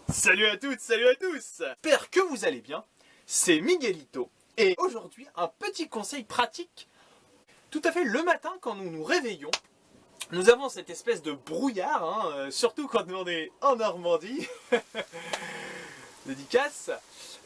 Salut à toutes, salut à tous. J'espère que vous allez bien. C'est Miguelito. Et aujourd'hui, un petit conseil pratique. Tout à fait le matin, quand nous nous réveillons, nous avons cette espèce de brouillard, surtout quand on est en Normandie. Dédicace.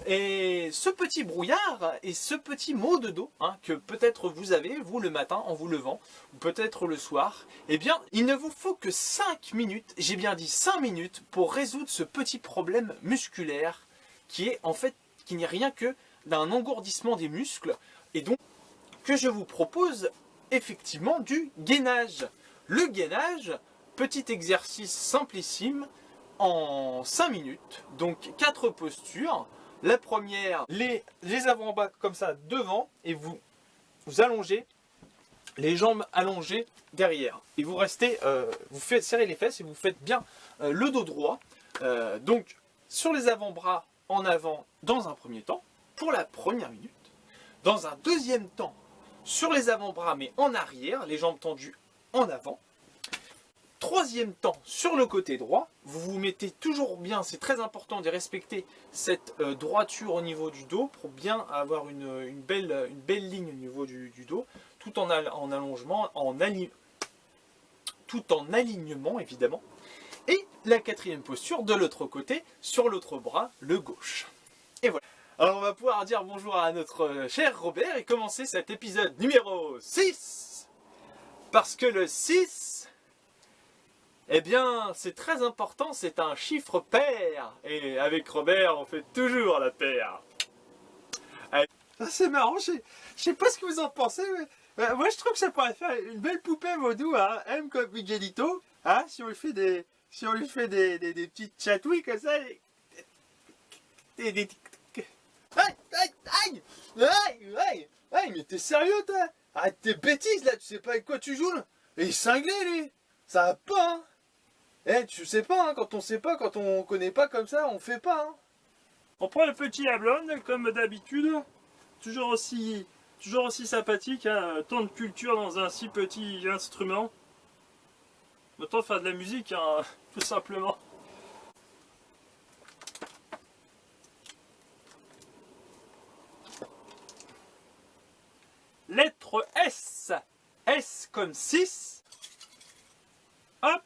Et ce petit brouillard et ce petit mot de dos que peut-être vous avez, vous le matin en vous levant, ou peut-être le soir, eh bien, il ne vous faut que 5 minutes, j'ai bien dit 5 minutes, pour résoudre ce petit problème musculaire qui est en fait, qui n'est rien que d'un engourdissement des muscles, et donc que je vous propose effectivement du gainage. Le gainage, petit exercice simplissime, en 5 minutes, donc 4 postures. La première, les avant-bras comme ça devant, et vous allongez, les jambes allongées derrière. Et vous restez, vous faites serrer les fesses et vous faites bien le dos droit. Donc sur les avant-bras en avant dans un premier temps, pour la première minute. Dans un deuxième temps, sur les avant-bras mais en arrière, les jambes tendues en avant. Troisième temps, sur le côté droit, vous vous mettez toujours bien, c'est très important de respecter cette droiture au niveau du dos pour bien avoir une belle ligne au niveau du dos, tout en allongement, tout en alignement évidemment. Et la quatrième posture de l'autre côté, sur l'autre bras, le gauche. Et voilà. Alors on va pouvoir dire bonjour à notre cher Robert et commencer cet épisode numéro 6. Parce que le 6... eh bien, c'est très important, c'est un chiffre pair. Et avec Robert, on fait toujours la paire. C'est marrant, je sais pas ce que vous en pensez, mais moi je trouve que ça pourrait faire une belle poupée vaudou, M comme Miguelito, si on lui fait des petites chatouilles comme ça. Aïe, aïe, aïe, aïe, aïe, aïe, mais t'es sérieux toi? Arrête tes bêtises là, tu sais pas avec quoi tu joues là? Et il est cinglé lui, ça va pas tu sais pas, quand on sait pas, quand on connaît pas comme ça, on fait pas On prend le petit à blonde comme d'habitude, toujours aussi sympathique, tant de culture dans un si petit instrument. Autant faire de la musique, tout simplement. Lettre S. S comme 6. Hop.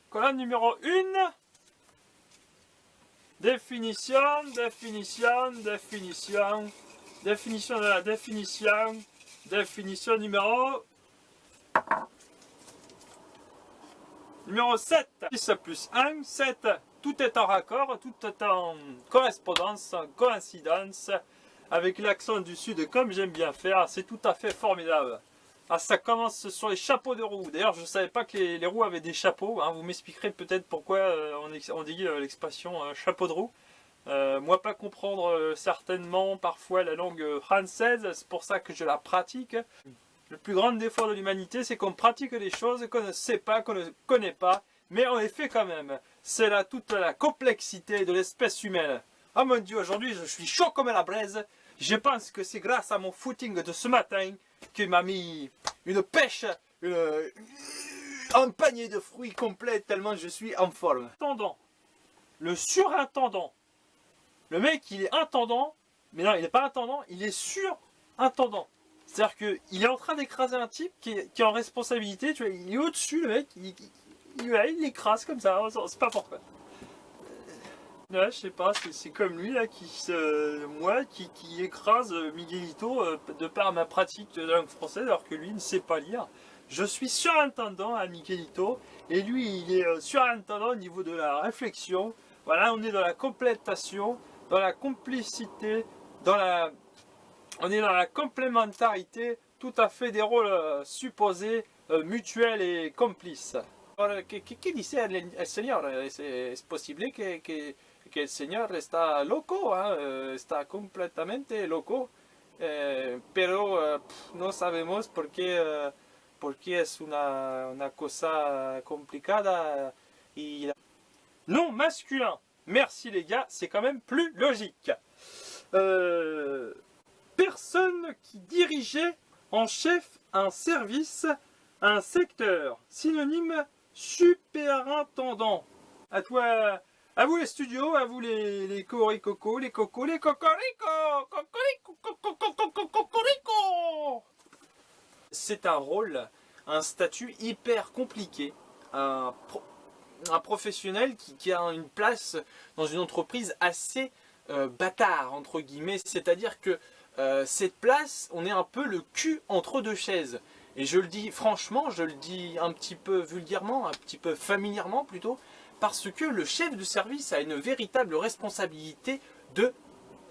Colonne numéro 1. Définition, définition, définition. Définition de la définition. Définition numéro 7. 6 plus 1, 7. Tout est en raccord, tout est en correspondance, en coïncidence avec l'accent du sud comme j'aime bien faire. C'est tout à fait formidable. Ça commence sur les chapeaux de roue. D'ailleurs, je ne savais pas que les roues avaient des chapeaux. Vous m'expliquerez peut-être pourquoi on dit l'expression chapeau de roue. Moi, pas comprendre certainement parfois la langue française. C'est pour ça que je la pratique. Le plus grand défaut de l'humanité, c'est qu'on pratique des choses qu'on ne sait pas, qu'on ne connaît pas, mais on les fait quand même. C'est là toute la complexité de l'espèce humaine. Ah mon Dieu, aujourd'hui, je suis chaud comme la braise. Je pense que c'est grâce à mon footing de ce matin qui m'a mis une pêche, un panier de fruits complet tellement je suis en forme. Intendant. Le surintendant. Le mec, il est intendant, mais non, il n'est pas intendant, il est surintendant. C'est-à-dire qu'il est en train d'écraser un type qui est en responsabilité, tu vois, il est au-dessus, le mec, il l'écrase comme ça, on sait pas pourquoi. Ouais, je sais pas, c'est comme lui là qui écrase Miguelito de par ma pratique de langue française alors que lui ne sait pas lire. Je suis surintendant à Miguelito et lui il est surintendant au niveau de la réflexion. Voilà, on est dans la complétation, dans la complicité, on est dans la complémentarité tout à fait des rôles supposés, mutuels et complices. Alors, ¿qué dice el señor? ¿Es posible que el señor está loco? Está completamente loco. Pero no sabemos porque es una cosa complicada. Non masculin. Merci les gars, c'est quand même plus logique. Personne qui dirigeait en chef un service, un secteur. Synonyme superintendant. À toi, à vous les studios, à vous les cocos, les cocos, les cocorico, cocorico. C'est un rôle, un statut hyper compliqué. Un, un professionnel qui a une place dans une entreprise assez bâtard, entre guillemets. C'est-à-dire que cette place, on est un peu le cul entre deux chaises. Et je le dis franchement, je le dis un petit peu vulgairement, un petit peu familièrement plutôt, parce que le chef de service a une véritable responsabilité de,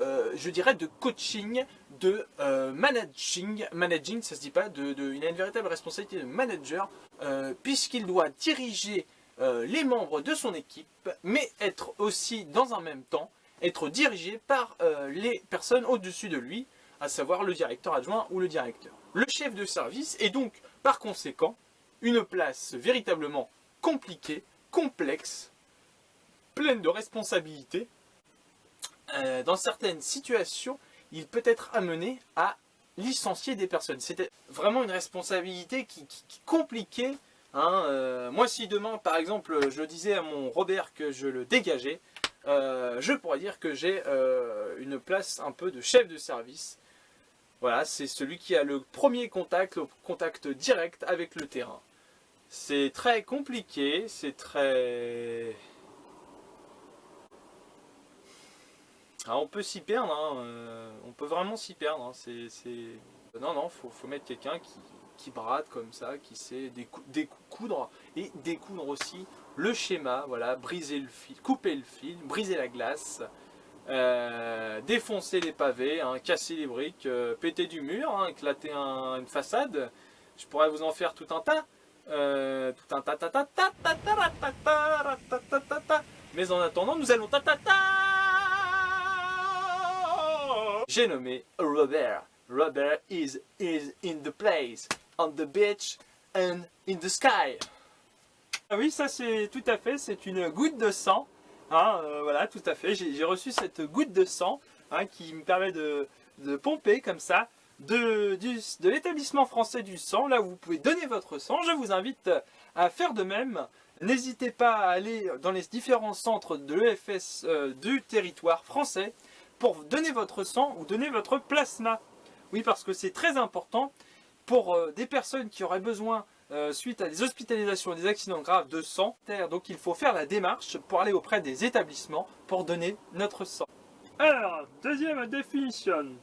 je dirais, de coaching, de managing, ça se dit pas, il a une véritable responsabilité de manager, puisqu'il doit diriger les membres de son équipe, mais être aussi, dans un même temps, être dirigé par les personnes au-dessus de lui, à savoir le directeur adjoint ou le directeur. Le chef de service est donc, par conséquent, une place véritablement compliquée, complexe, pleine de responsabilités. Dans certaines situations, il peut être amené à licencier des personnes. C'était vraiment une responsabilité qui compliquait. Moi, si demain, par exemple, je disais à mon Robert que je le dégageais, je pourrais dire que j'ai une place un peu de chef de service. Voilà, c'est celui qui a le premier contact, le contact direct avec le terrain. C'est très compliqué, c'est très... Ah, on peut s'y perdre, on peut vraiment s'y perdre. Non, faut mettre quelqu'un qui brade comme ça, qui sait découdre et découdre aussi le schéma, voilà, briser le fil, couper le fil, briser la glace, défoncer les pavés, casser les briques, péter du mur, éclater une façade. Je pourrais vous en faire tout un tas. Mais en attendant, nous allons J'ai nommé Robert. Robert is in the place, on the beach and in the sky. Ah oui, ça c'est tout à fait, c'est une goutte de sang. Voilà, tout à fait. J'ai reçu cette goutte de sang qui me permet de pomper comme ça de l'établissement français du sang, là où vous pouvez donner votre sang. Je vous invite à faire de même. N'hésitez pas à aller dans les différents centres de l'EFS du territoire français pour donner votre sang ou donner votre plasma. Oui, parce que c'est très important pour des personnes qui auraient besoin, suite à des hospitalisations et des accidents graves, de sang. Donc il faut faire la démarche pour aller auprès des établissements pour donner notre sang. Alors, deuxième définition.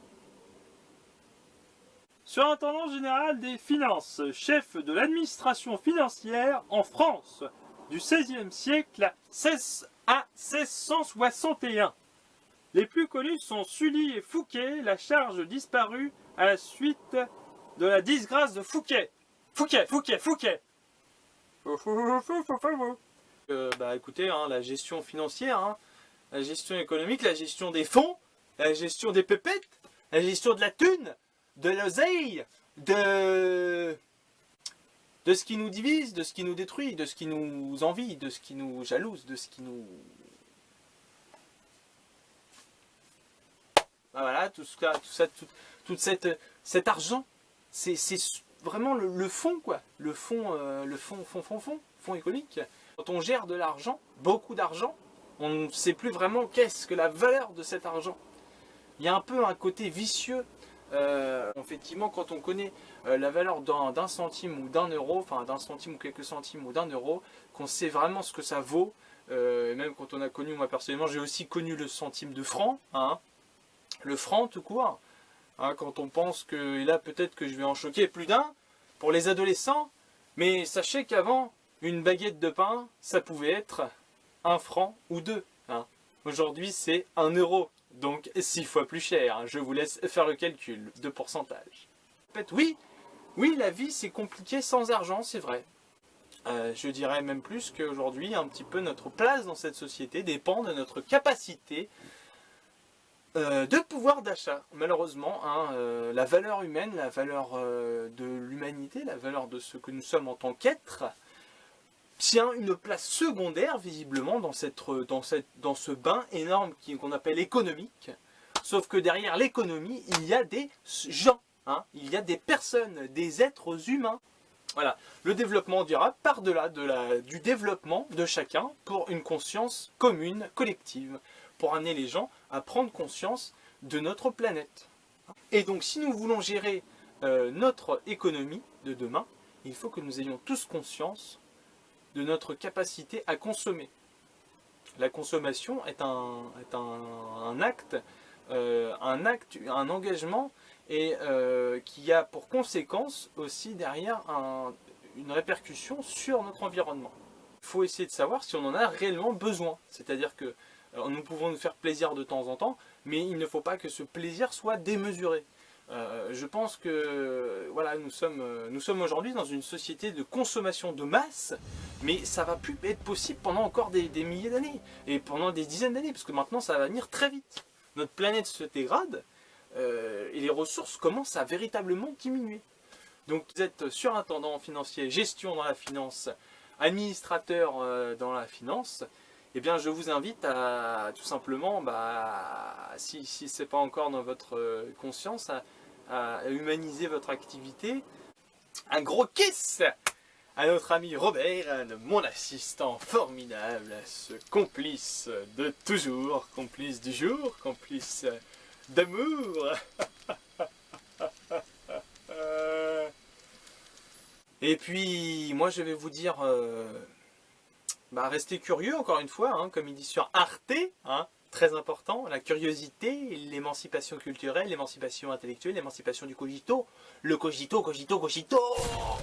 Surintendant général des finances, chef de l'administration financière en France, du XVIe siècle à 1661. Les plus connus sont Sully et Fouquet, la charge disparue à la suite de la disgrâce de Fouquet. Fouquet. Écoutez, la gestion financière, la gestion économique, la gestion des fonds, la gestion des pépettes, la gestion de la thune, de l'oseille, de ce qui nous divise, de ce qui nous détruit, de ce qui nous envie, de ce qui nous jalouse, de ce qui nous... Voilà, tout cet argent, c'est vraiment le fond, quoi. Le fond économique. Quand on gère de l'argent, beaucoup d'argent, on ne sait plus vraiment qu'est-ce que la valeur de cet argent. Il y a un peu un côté vicieux. Effectivement, quand on connaît la valeur d'un centime ou d'un euro, enfin d'un centime ou quelques centimes ou d'un euro, qu'on sait vraiment ce que ça vaut, même quand on a connu, moi personnellement, j'ai aussi connu le centime de franc, le franc tout court, quand on pense que, et là peut-être que je vais en choquer plus d'un, pour les adolescents, mais sachez qu'avant, une baguette de pain, ça pouvait être 1 franc ou 2. Aujourd'hui, c'est 1 euro. Donc 6 fois plus cher, je vous laisse faire le calcul de pourcentage. En fait, oui, la vie c'est compliqué sans argent, c'est vrai. Je dirais même plus qu'aujourd'hui, un petit peu notre place dans cette société dépend de notre capacité de pouvoir d'achat. Malheureusement, la valeur humaine, la valeur de l'humanité, la valeur de ce que nous sommes en tant qu'êtres, tient une place secondaire visiblement dans ce bain énorme qu'on appelle économique. Sauf que derrière l'économie, il y a des gens, il y a des personnes, des êtres humains. Voilà, le développement durable par-delà du développement de chacun pour une conscience commune, collective, pour amener les gens à prendre conscience de notre planète. Et donc si nous voulons gérer notre économie de demain, il faut que nous ayons tous conscience de notre capacité à consommer. La consommation est un acte, un engagement et qui a pour conséquence aussi derrière une répercussion sur notre environnement. Il faut essayer de savoir si on en a réellement besoin. C'est-à-dire que nous pouvons nous faire plaisir de temps en temps, mais il ne faut pas que ce plaisir soit démesuré. Je pense que voilà, nous sommes aujourd'hui dans une société de consommation de masse, mais ça va plus être possible pendant encore des milliers d'années, et pendant des dizaines d'années, parce que maintenant ça va venir très vite. Notre planète se dégrade, et les ressources commencent à véritablement diminuer. Donc vous êtes surintendant financier, gestion dans la finance, administrateur dans la finance, eh bien je vous invite à tout simplement, si ce n'est pas encore dans votre conscience, à humaniser votre activité. Un gros kiss à notre ami Robert, mon assistant formidable, ce complice de toujours, complice du jour, complice d'amour. Et puis, moi je vais vous dire, restez curieux encore une fois, hein, comme il dit sur Arte, hein, très important, la curiosité, l'émancipation culturelle, l'émancipation intellectuelle, l'émancipation du cogito, le cogito.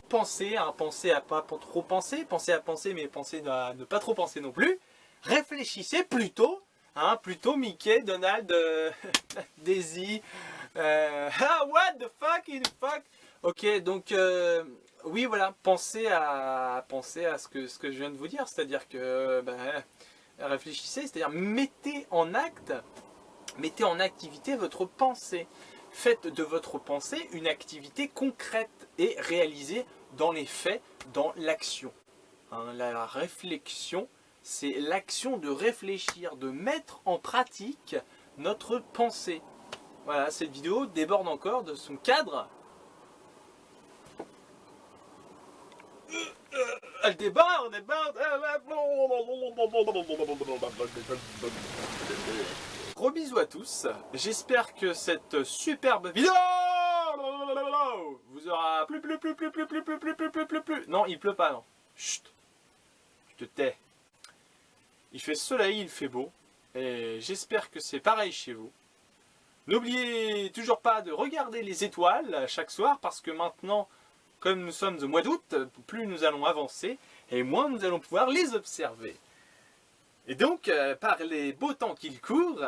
Pensez à pas trop penser, pensez à penser, mais pensez à ne pas trop penser non plus. Réfléchissez plutôt, hein, plutôt Mickey, Donald, Daisy, what the fuck. Ok, donc oui, voilà, pensez à ce que je viens de vous dire, c'est-à-dire que réfléchissez, c'est-à-dire mettez en activité votre pensée. Faites de votre pensée une activité concrète et réalisée dans les faits, dans l'action. Hein, la réflexion, c'est l'action de réfléchir, de mettre en pratique notre pensée. Voilà, cette vidéo déborde encore de son cadre. Elle déborde. Gros bisous à tous. J'espère que cette superbe vidéo vous aura plu. Non, il pleut pas, non. Chut. Je te tais. Il fait soleil, il fait beau. Et j'espère que c'est pareil chez vous. N'oubliez toujours pas de regarder les étoiles chaque soir parce que maintenant, comme nous sommes au mois d'août, plus nous allons avancer et moins nous allons pouvoir les observer. Et donc, par les beaux temps qu'il court,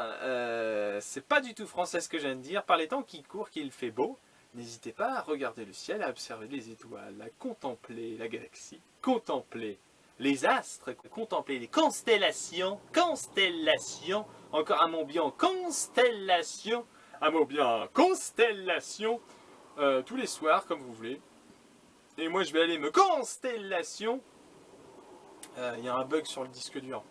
c'est pas du tout français ce que je viens de dire, par les temps qui courent, qu'il fait beau, n'hésitez pas à regarder le ciel, à observer les étoiles, à contempler la galaxie, contempler les astres, contempler les constellations, encore un mot bien, constellation, tous les soirs, comme vous voulez. Et moi, je vais aller me constellation. Il y a un bug sur le disque dur.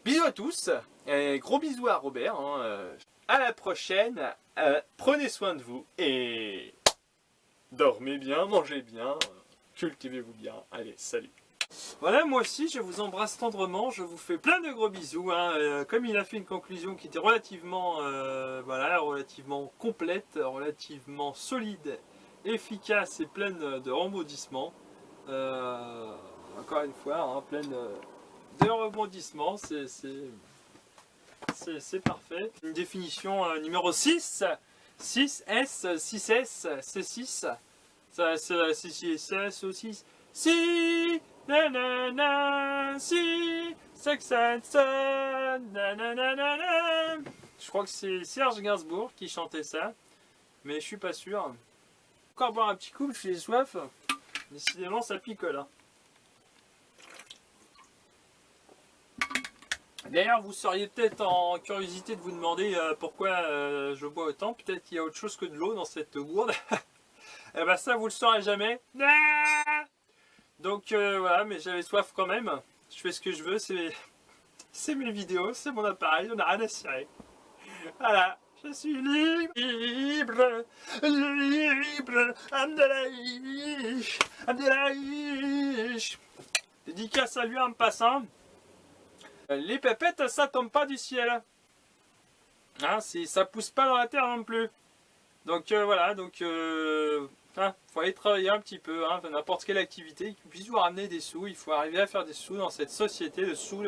Bisous à tous, et gros bisous à Robert, hein, à la prochaine, prenez soin de vous et dormez bien, mangez bien, cultivez-vous bien, allez, salut. Voilà, moi aussi je vous embrasse tendrement, je vous fais plein de gros bisous, hein, comme il a fait une conclusion qui était relativement complète, relativement solide, efficace et pleine de rebondissements, encore une fois, hein, pleine de rebondissements, c'est parfait. Une définition numéro 6, 6S, 6S, C6, c'est aussi, si, nanana, si, sex and son, nanana. Je crois que c'est Serge Gainsbourg qui chantait ça, mais je suis pas sûr. Encore boire un petit coup, je suis soif. Décidément, ça picole. Hein. D'ailleurs, vous seriez peut-être en curiosité de vous demander pourquoi je bois autant. Peut-être qu'il y a autre chose que de l'eau dans cette gourde. Et ben ça, vous le saurez jamais. Donc voilà, mais j'avais soif quand même. Je fais ce que je veux, c'est c'est mes vidéos, c'est mon appareil, on n'a rien à cirer. Voilà, je suis libre, libre, libre, Abdelhaïch, Abdelhaïch. Dédicace à lui en passant. Les pépettes, ça tombe pas du ciel. Hein, ça pousse pas dans la terre non plus. Donc voilà, donc faut aller travailler un petit peu, hein, n'importe quelle activité qui puisse vous ramener des sous. Il faut arriver à faire des sous dans cette société, dessous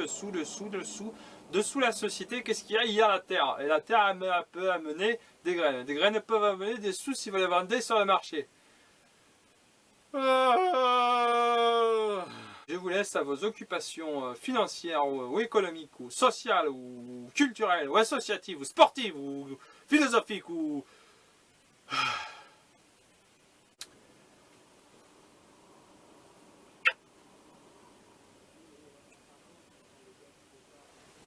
la société. Qu'est-ce qu'il y a? Il y a la terre. Et la terre elle peut amener des graines. Des graines peuvent amener des sous si vous les vendez sur le marché. Je vous laisse à vos occupations financières ou économiques ou sociales ou culturelles ou associatives ou sportives ou philosophiques ou...